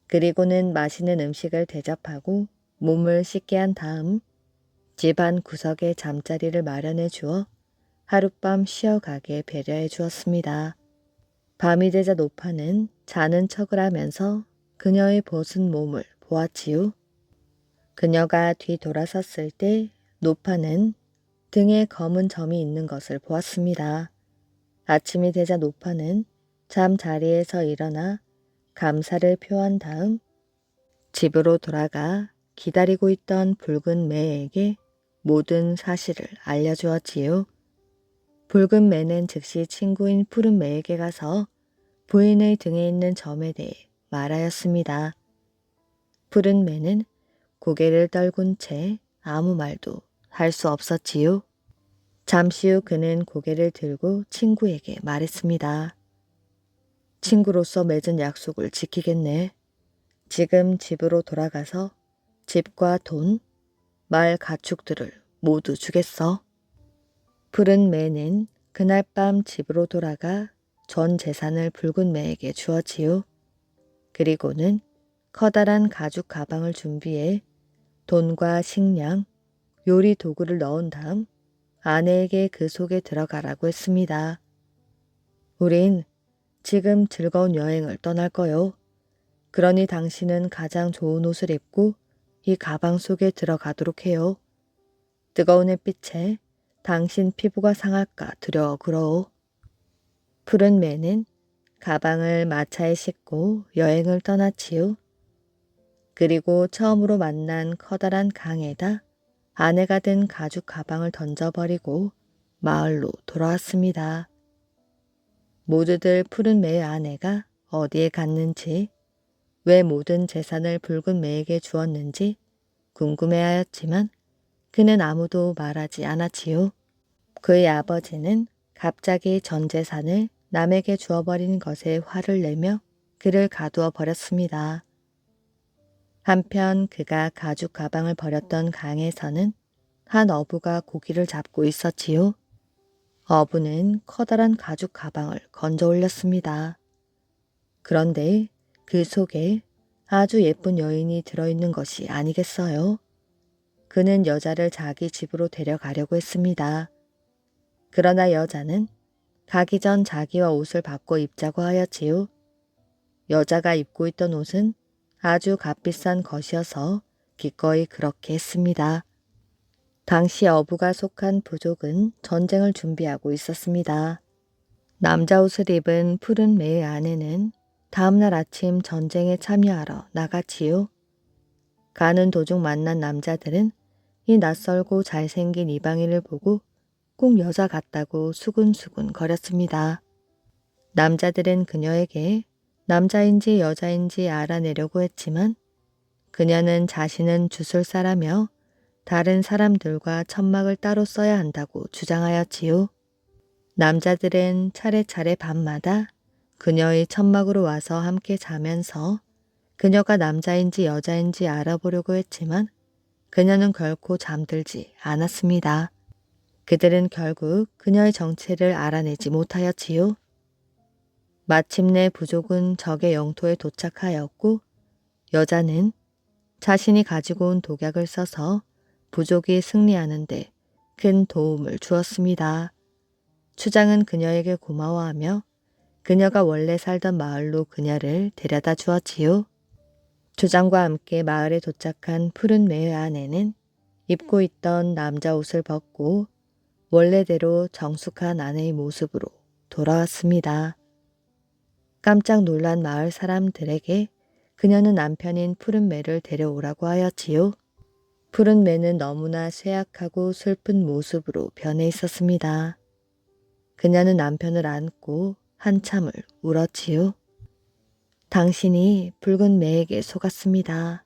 그리고는 맛있는 음식을 대접하고 몸을 씻게 한 다음 집 안 구석에 잠자리를 마련해 주어 하룻밤 쉬어가게 배려해 주었습니다. 밤이 되자 노파는 자는 척을 하면서 그녀의 벗은 몸을 보았지요. 그녀가 뒤돌아섰을 때 노파는 등에 검은 점이 있는 것을 보았습니다. 아침이 되자 노파는 잠자리에서 일어나 감사를 표한 다음 집으로 돌아가 기다리고 있던 붉은 매에게 모든 사실을 알려주었지요. 붉은 매는 즉시 친구인 푸른 매에게 가서 부인의 등에 있는 점에 대해 말하였습니다. 푸른 매는 고개를 떨군 채 아무 말도 할 수 없었지요. 잠시 후 그는 고개를 들고 친구에게 말했습니다. 친구로서 맺은 약속을 지키겠네. 지금 집으로 돌아가서 집과 돈, 말 가축들을 모두 주겠어. 푸른 매는 그날 밤 집으로 돌아가 전 재산을 붉은 매에게 주었지요. 그리고는 커다란 가죽 가방을 준비해 돈과 식량, 요리 도구를 넣은 다음 아내에게 그 속에 들어가라고 했습니다. 우린 지금 즐거운 여행을 떠날 거요. 그러니 당신은 가장 좋은 옷을 입고 이 가방 속에 들어가도록 해요. 뜨거운 햇빛에 당신 피부가 상할까 두려워 그러오. 푸른 매는 가방을 마차에 싣고 여행을 떠났지요. 그리고 처음으로 만난 커다란 강에다 아내가 든 가죽 가방을 던져버리고 마을로 돌아왔습니다. 모두들 푸른 매의 아내가 어디에 갔는지, 왜 모든 재산을 붉은 매에게 주었는지 궁금해하였지만 그는 아무도 말하지 않았지요. 그의 아버지는 갑자기 전 재산을 남에게 주어버린 것에 화를 내며 그를 가두어 버렸습니다. 한편 그가 가죽 가방을 버렸던 강에서는 한 어부가 고기를 잡고 있었지요. 어부는 커다란 가죽 가방을 건져 올렸습니다. 그런데 그 속에 아주 예쁜 여인이 들어있는 것이 아니겠어요? 그는 여자를 자기 집으로 데려가려고 했습니다. 그러나 여자는 가기 전 자기와 옷을 바꿔 입자고 하였지요. 여자가 입고 있던 옷은 아주 값비싼 것이어서 기꺼이 그렇게 했습니다. 당시 어부가 속한 부족은 전쟁을 준비하고 있었습니다. 남자 옷을 입은 푸른 매의 아내는 다음날 아침 전쟁에 참여하러 나갔지요. 가는 도중 만난 남자들은 이 낯설고 잘생긴 이방인을 보고 꼭 여자 같다고 수군수군 거렸습니다. 남자들은 그녀에게 남자인지 여자인지 알아내려고 했지만 그녀는 자신은 주술사라며 다른 사람들과 천막을 따로 써야 한다고 주장하였지요. 남자들은 차례차례 밤마다 그녀의 천막으로 와서 함께 자면서 그녀가 남자인지 여자인지 알아보려고 했지만 그녀는 결코 잠들지 않았습니다. 그들은 결국 그녀의 정체를 알아내지 못하였지요. 마침내 부족은 적의 영토에 도착하였고 여자는 자신이 가지고 온 독약을 써서 부족이 승리하는데 큰 도움을 주었습니다. 추장은 그녀에게 고마워하며 그녀가 원래 살던 마을로 그녀를 데려다 주었지요. 추장과 함께 마을에 도착한 푸른 매의 아내는 입고 있던 남자 옷을 벗고 원래대로 정숙한 아내의 모습으로 돌아왔습니다. 깜짝 놀란 마을 사람들에게 그녀는 남편인 푸른 매를 데려오라고 하였지요. 푸른 매는 너무나 쇠약하고 슬픈 모습으로 변해 있었습니다. 그녀는 남편을 안고 한참을 울었지요. 당신이 붉은 매에게 속았습니다.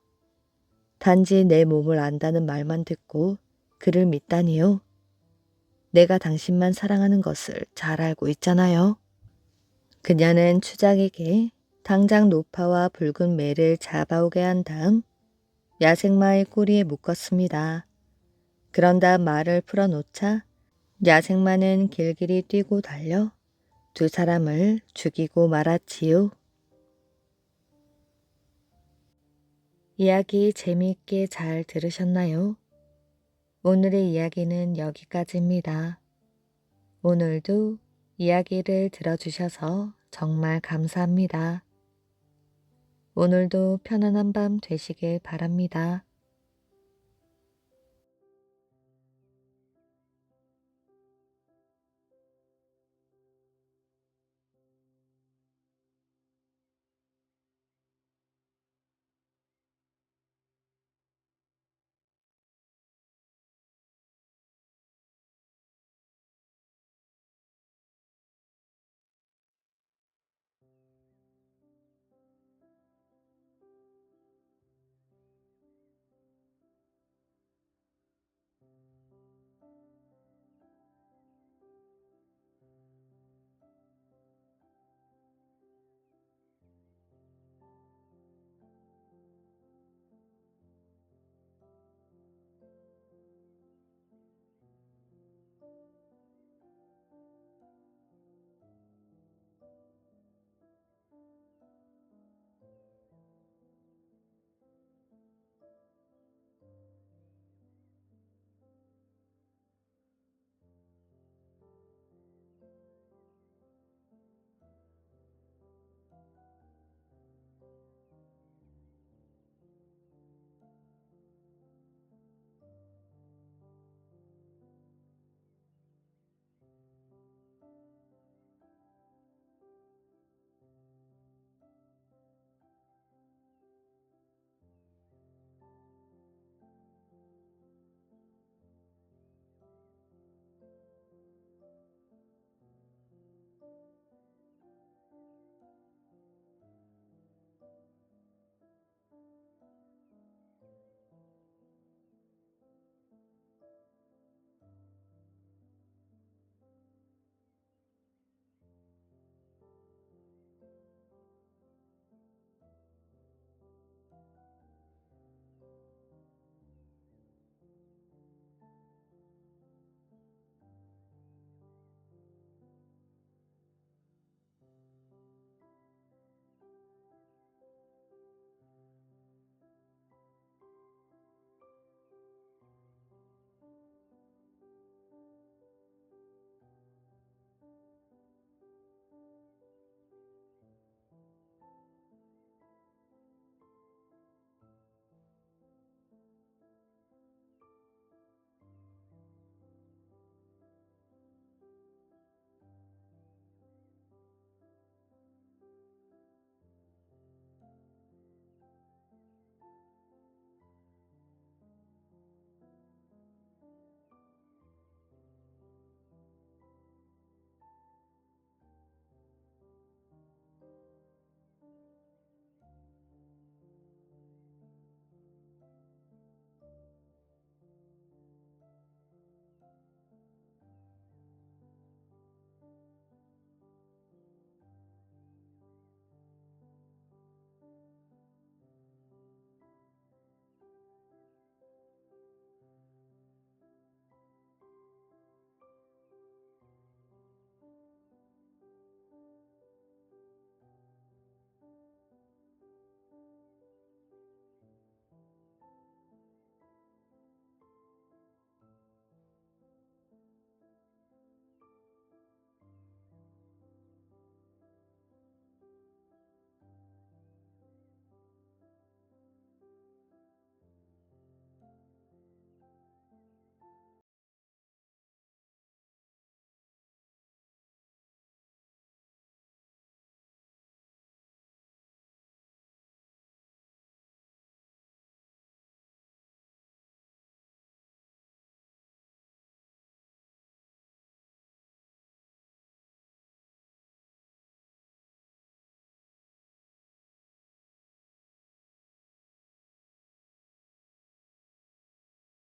단지 내 몸을 안다는 말만 듣고 그를 믿다니요. 내가 당신만 사랑하는 것을 잘 알고 있잖아요. 그녀는 추장에게 당장 노파와 붉은 매를 잡아오게 한 다음 야생마의 꼬리에 묶었습니다. 그런 다음 말을 풀어놓자 야생마는 길길이 뛰고 달려 두 사람을 죽이고 말았지요. 이야기 재미있게 잘 들으셨나요? 오늘의 이야기는 여기까지입니다. 오늘도 이야기를 들어주셔서 정말 감사합니다. 오늘도 편안한 밤 되시길 바랍니다.